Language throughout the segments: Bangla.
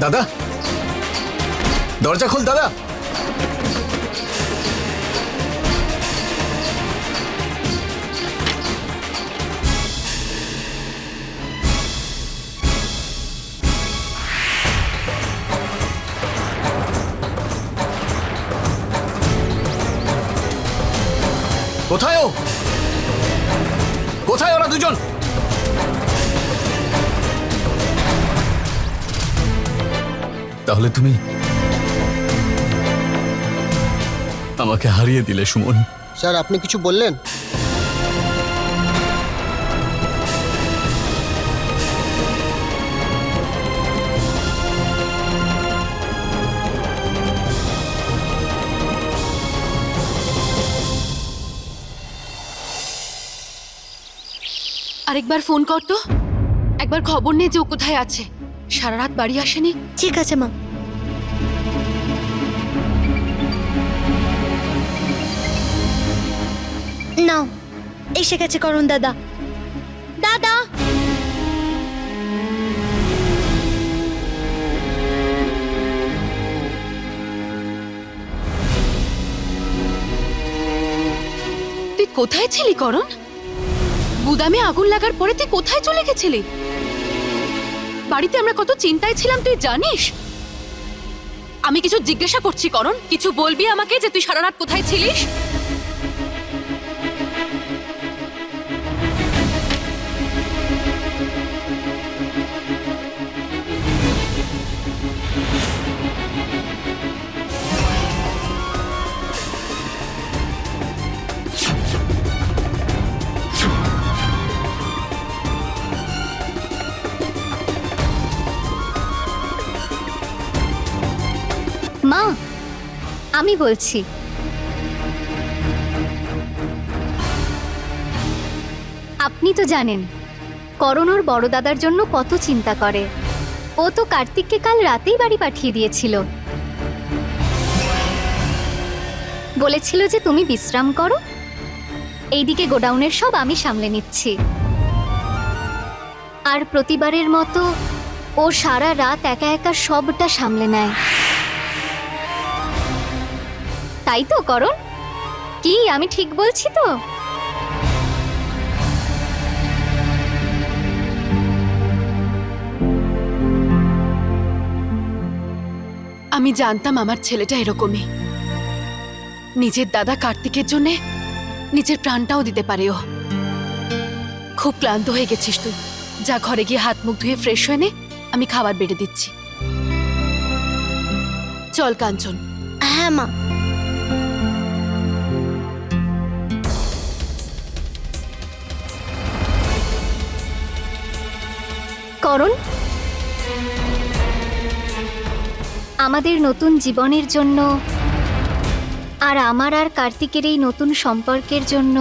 দাদা, দরজা খোল দাদা। কোথায় ও? কোথায় ওরা দুজন? তাহলে তুমি আমাকে হারিয়ে দিলে সুমন। স্যার, আপনি কিছু বললেন? আরেকবার ফোন কর তো, একবার খবর নে যে ও কোথায় আছে। সারা রাত বাড়ি আসেনি। ঠিক আছে মা। নাও, এসে গেছে করণ দাদা। দাদা, তুই কোথায় ছিলি করণ? গুদামে আগুন লাগার পরে তুই কোথায় চলে গেছিলি? বাড়িতে আমরা কত চিন্তায় ছিলাম তুই জানিস? আমি কিছু জিজ্ঞাসা করছি করণ, কিছু বলবি আমাকে যে তুই সারা রাত কোথায় ছিলিস? মা, আমি বলছি। আপনি তো জানেন করণ ওর বড় দাদার জন্য কত চিন্তা করে। ও তো কার্তিককে কাল রাতেই বাড়ি পাঠিয়ে দিয়েছিল। বলেছিল যে তুমি বিশ্রাম করো, এইদিকে গোডাউনের সব আমি সামলে নিচ্ছি। আর প্রতিবারের মতো ও সারা রাত একা একা সবটা সামলে নেয়। তাই তো করণ? কি আমি ঠিক বলছি তো? আমি জানতাম আমার ছেলেটা এরকমই। নিজের দাদা কার্তিকের জন্য নিজের প্রাণটাও দিতে পারে ও। খুব ক্লান্ত হয়ে গেছিস তুই, যা ঘরে গিয়ে হাত মুখ ধুয়ে ফ্রেশ হয়ে নে, আমি খাবার বেড়ে দিচ্ছি। চল কাঞ্চন। হ্যাঁ মা। করণ, আমাদের নতুন জীবনের জন্য আর আমার আর কার্তিকের এই নতুন সম্পর্কের জন্য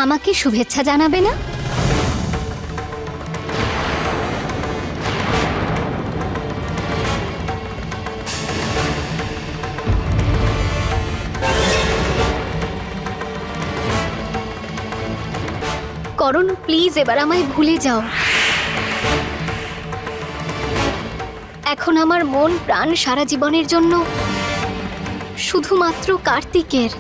আমাকে শুভেচ্ছা জানাবে না? করণ, প্লিজ এবার আমায় ভুলে যাও। এখন আমার মন প্রাণ সারা জীবনের জন্য শুধুমাত্র কার্তিকের।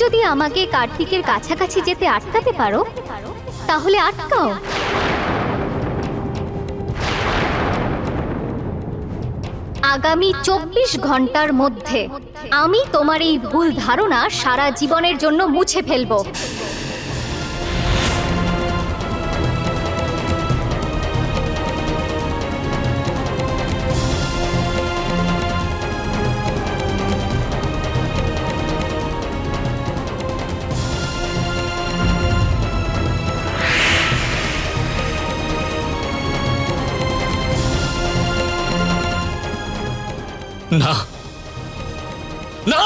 যদি আমাকে কার্তিকের কাছাকাছি যেতে আটকাতে পারো তাহলে আটকাও। আগামী 24 ঘন্টার মধ্যে আমি তোমার এই ভুল ধারণা সারা জীবনের জন্য মুছে ফেলবো। না না,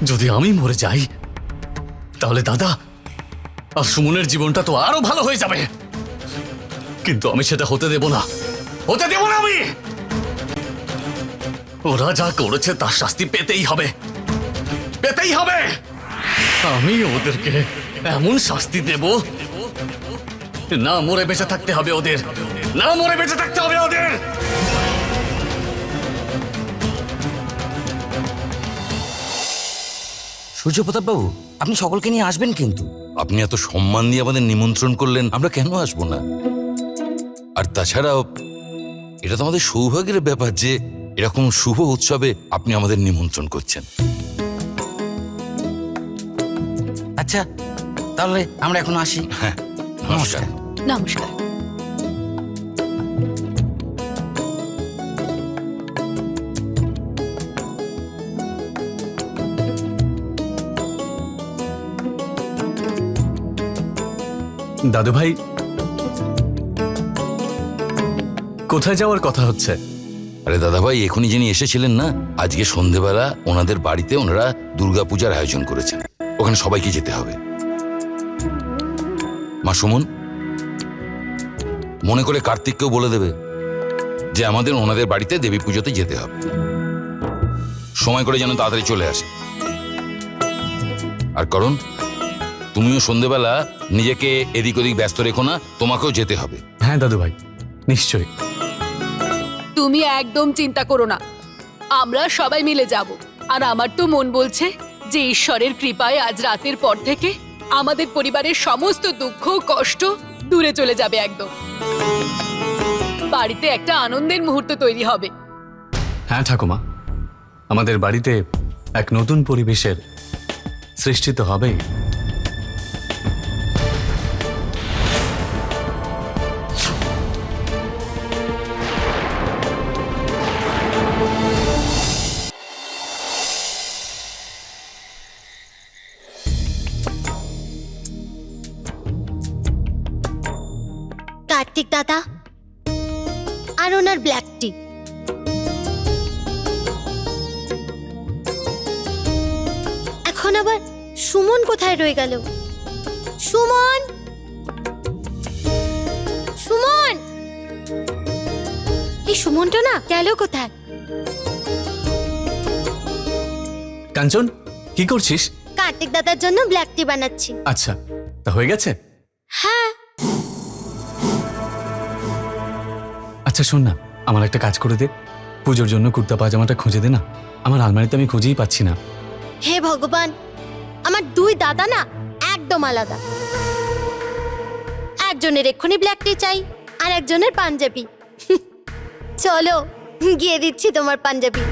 যদি আমি মরে যাই তাহলে দাদা আর সুমনের জীবনটা তো আরো ভালো হয়ে যাবে, কিন্তু আমি সেটা হতে দেব না, হতে দেব না আমি। ওরা যা করেছে তার শাস্তি পেতেই হবে, পেতেই হবে। আমি ওদেরকে এমন শাস্তি দেব, না মরে বেঁচে থাকতে হবে ওদের, না মরে বেঁচে থাকতে হবে ওদের। সূর্যপ্রতাপ বাবু, আপনি সকলকে নিয়ে আসবেন কিন্তু। আপনি এত সম্মান দিয়ে আমাদের নিমন্ত্রণ করলেন, আমরা কেন আসবো না? আর তাছাড়াও এটা তো আমাদের সৌভাগ্যের ব্যাপার যে এরকম শুভ উৎসবে আপনি আমাদের নিমন্ত্রণ করছেন। আচ্ছা, তাহলে আমরা এখন আসি। হ্যাঁ, নমস্কার। নমস্কার। দাদু ভাই, কোথায় যাওয়ার কথা হচ্ছে? আরে দাদা ভাই, এখনই যিনি এসেছিলেন না, আজকে সন্ধেবেলা ওনাদের বাড়িতে ওনারা দুর্গাপূজার আয়োজন করেছেন, ওখানে সবাইকে যেতে হবে। মা সুমন, মনে করে কার্তিককেও বলে দেবে যে আমাদের ওনাদের বাড়িতে দেবী পুজোতে যেতে হবে, সময় করে যেন তাড়াতাড়ি চলে আসে। আর করণ, তুমিও সন্ধেবেলা নিজেকে এদিক ওদিক ব্যস্ত রেখো না, তোমাকেও যেতে হবে। হ্যাঁ দাদু ভাই, নিশ্চয়ই। তুমি একদম চিন্তা করো না, আমরা সবাই মিলে যাব। আর আমার তো মন বলছে যে ঈশ্বরের কৃপায় আজ রাতের পর থেকে আমাদের পরিবারের সমস্ত দুঃখ কষ্ট দূরে চলে যাবে একদম। বাড়িতে একটা আনন্দের মুহূর্ত তৈরি হবে। হ্যাঁ ঠাকুমা, আমাদের বাড়িতে এক নতুন পরিবেশের সৃষ্টি তো হবেই। কার্তিক দাদা আর ওনার ব্ল্যাক টি। এখন আবার সুমন কোথায় রয়ে গেল? সুমন, সুমন, এই সুমনটা না গেল কোথায়? কাঞ্চন, কি করছিস? কার্তিক দাদার জন্য ব্ল্যাক টি বানাচ্ছি। আচ্ছা, তা হয়ে গেছে? হ্যাঁ। আচ্ছা শোন না, আমার একটা কাজ করে দে, পুজোর জন্য কুর্তা পাজামাটা খুঁজে দে না, আমার আলমারিতে আমি খুঁজেই পাচ্ছি না। হে ভগবান, আমার দুই দাদা না একদম আলাদা। একজনের এক্ষুনি ব্ল্যাক টি চাই আর একজনের পাঞ্জাবি। চলো গিয়ে দিচ্ছি তোমার পাঞ্জাবি।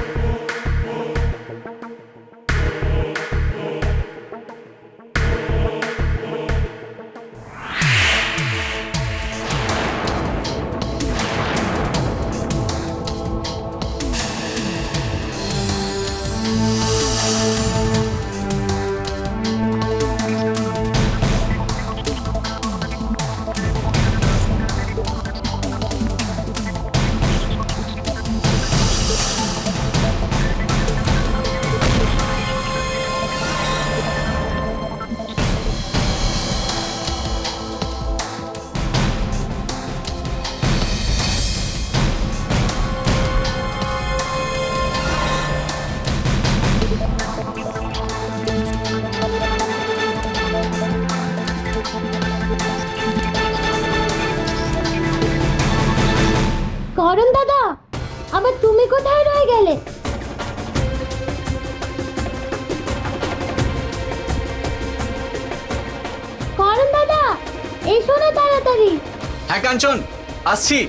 করণ দাদা, আবার তুমি কোথায় রয়ে গেলে? এসো না তাড়াতাড়ি। হ্যাঁ কাঞ্চন, আসছি।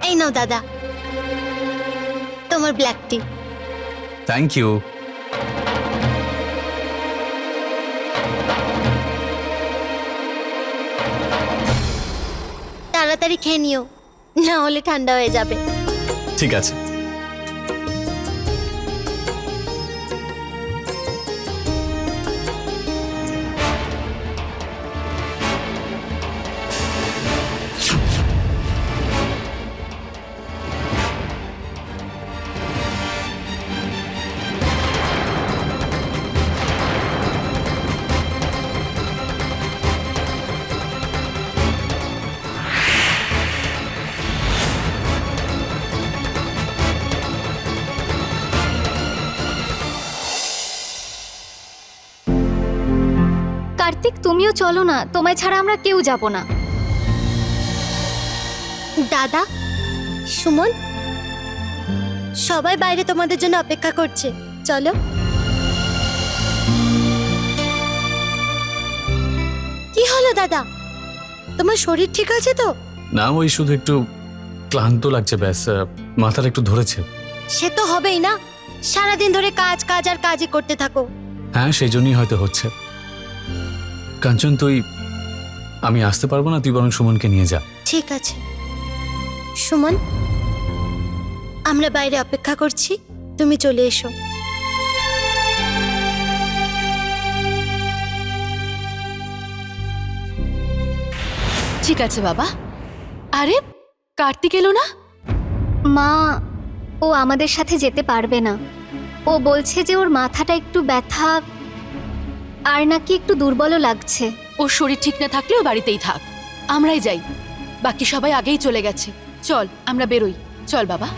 এই নাও দাদা, তোমার ব্ল্যাক টি। Thank you. তাড়াতাড়ি খেয়ে নিও, না হলে ঠান্ডা হয়ে যাবে। ঠিক আছে। কার্তিক, তুমিও চলো না, তোমায় ছাড়া আমরা কেউ যাব না। দাদা, সুমন, সবাই বাইরে তোমাদের জন্য অপেক্ষা করছে, চলো। কি হলো দাদা, তোমার শরীর ঠিক আছে তো? না, ওই শুধু একটু ক্লান্ত লাগছে, ব্যাস। মাথাটা একটু ধরেছে। সে তো হবেই না, সারাদিন ধরে কাজ কাজ আর কাজই করতে থাকো। হ্যাঁ, সেই জন্যই হয়তো হচ্ছে। কাঞ্চন, আমি আসতে পারবো না, তুই বরং সুমনকে নিয়ে যা। ঠিক আছে সুমন, আমরা বাইরে অপেক্ষা করছি, তুমি চলে এসো। ঠিক আছে বাবা। আরে কার্তিক এলো না? মা, ও আমাদের সাথে যেতে পারবে না। ও বলছে যে ওর মাথাটা একটু ব্যথা আর নাকি একটু দুর্বলও লাগছে। ওর শরীর ঠিক না থাকলেও বাড়িতেই থাক, আমরাই যাই। বাকি সবাই আগেই চলে গেছে, চল আমরা বেরোই। চল বাবা।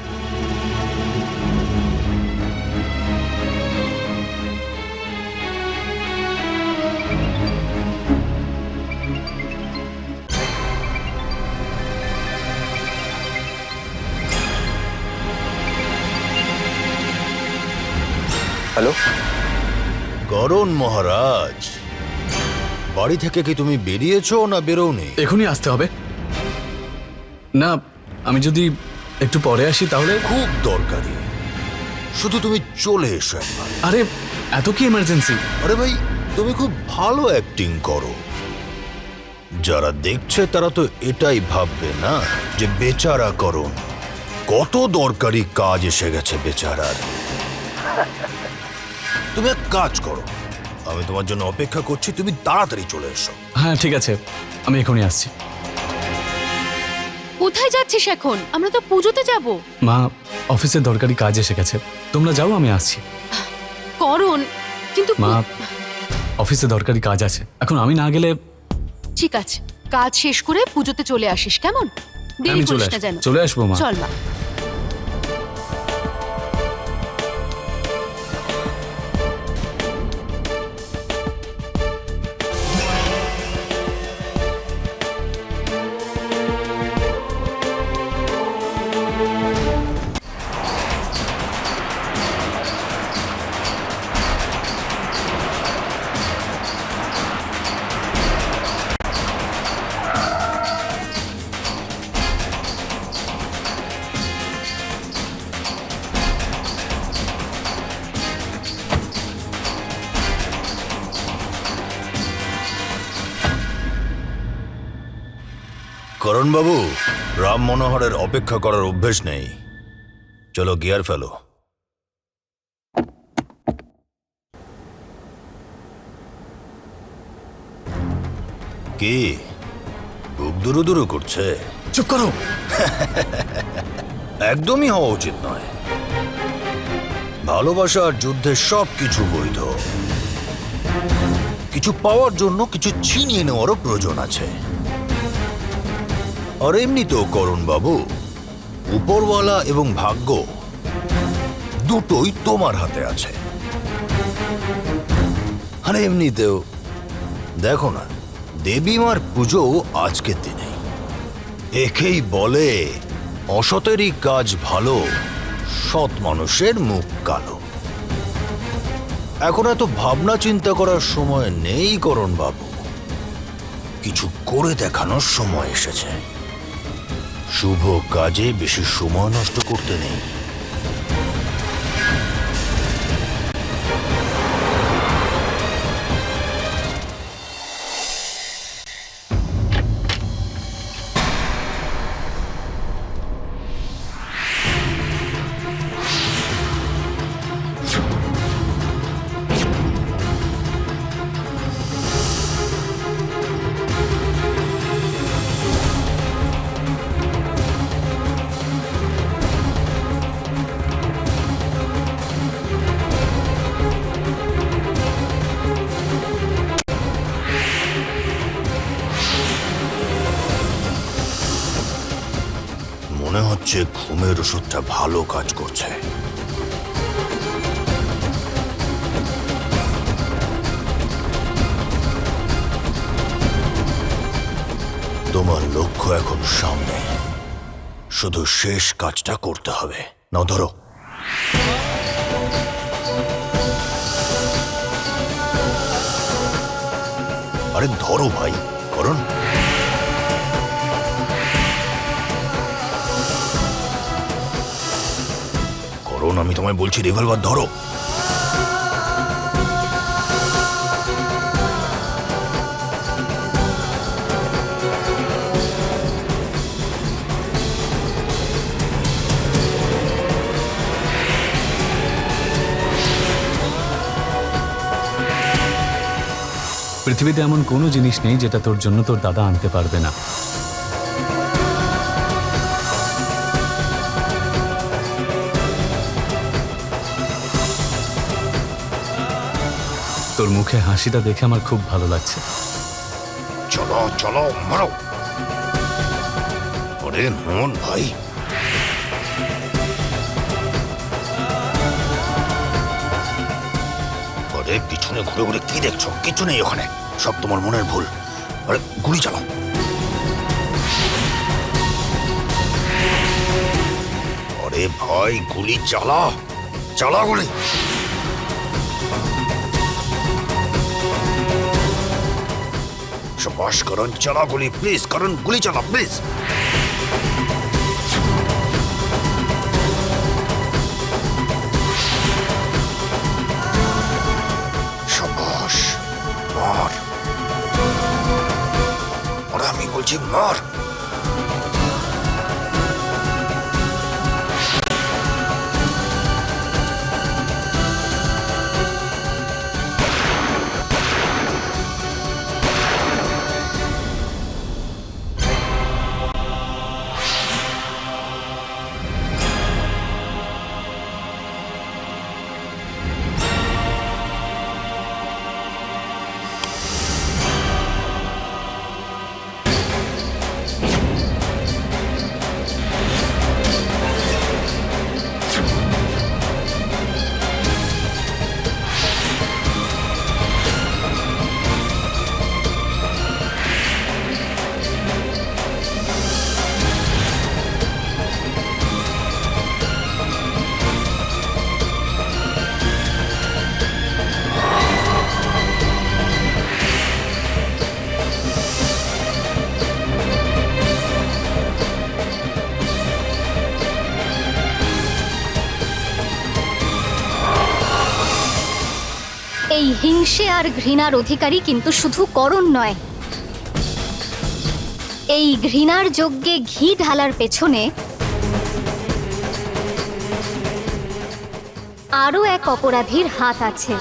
হ্যালো, করণ মহারাজ, বাড়ি থেকে কি তুমি বেরিয়েছো না বেরোনি? এখনই আসতে হবে? না, আমি যদি একটু পরে আসি তাহলে। খুব দরকারি, শুধু তুমি চলে এসো একবার। আরে এত কি এমার্জেন্সি? আরে ভাই, তুমি খুব ভালো অ্যাক্টিং করো। যারা দেখছে তারা তো এটাই ভাববে না যে বেচারা করণ, কত দরকারি কাজ এসে গেছে বেচারার। তুমি এক কাজ করো, আমি তোমার জন্য অপেক্ষা করছি, তুমি তাড়াতাড়ি চলে এসো। হ্যাঁ ঠিক আছে, আমি এখনই আসছি। কোথায় যাচ্ছিস এখন? আমরা তো পুজোতে যাব। মা, অফিসের দরকারি কাজ এসে গেছে, তোমরা যাও, আমি আসছি। করণ, কিন্তু মা, অফিসে দরকারি কাজ আছে, এখন আমি না গেলে। ঠিক আছে, কাজ শেষ করে পুজোতে চলে আসিস, কেমন? দেরি আমি চলে করিস না আসবো, যেন। চলে আসবো মা। চল মা। করণ বাবু, রাম মনোহরের অপেক্ষা করার অভ্যেস নেই, চলো গিয়ার ফেলো। কি খুব দুরু দুরু করছে? চুপ করো। একদমই হওয়া উচিত নয়। ভালোবাসা আর যুদ্ধে সব কিছু বৈধ, কিছু পাওয়ার জন্য কিছু ছিনিয়ে নেওয়ারও প্রয়োজন আছে। আর এমনিতেও করণ বাবু, উপরওয়ালা এবং ভাগ্য দুটোই তোমার হাতে আছে। আর এমনিতেও দেখো না, দেবী মার পুজো আজকের দিনে। একেই বলে অসতেরই কাজ ভালো, সৎ মানুষের মুখ কালো। এখন এত ভাবনা চিন্তা করার সময় নেই করণ বাবু, কিছু করে দেখানোর সময় এসেছে। শুভ কাজে বেশি সময় নষ্ট করতে নেই। মনে হচ্ছে ঘুমের ওষুধটা ভালো কাজ করছে। তোমার লক্ষ্য এখন সামনে, শুধু শেষ কাজটা করতে হবে। নাও ধরো। আরে ধরো ভাই, করণ। করণ, আমি তোমায় বলছি রিভলভার ধরো। পৃথিবীতে এমন কোনো জিনিস নেই যেটা তোর জন্য তোর দাদা আনতে পারবে না। তোর মুখে হাসিটা দেখে আমার খুব ভালো লাগছে। চলো চলো, মারো। ওরে মোহন ভাই, আরে পিছনে ঘুরে ঘুরে কি দেখছো? কিছু নেই ওখানে, সব তোমার মনের ভুল। আরে গুলি চালাও। আরে ভাই, গুলি চালা, চালা গুলি। शाबाश करण, चला गोली प्लीज। करण, गोली चला प्लीज। शाबाश, मार। और আমি বলছি মার। এই হিংসে আর ঘৃণার অধিকারী কিন্তু শুধু করণ নয়। এই ঘৃণার যজ্ঞে ঘি ঢালার পেছনে আরও এক অপরাধীর হাত আছে।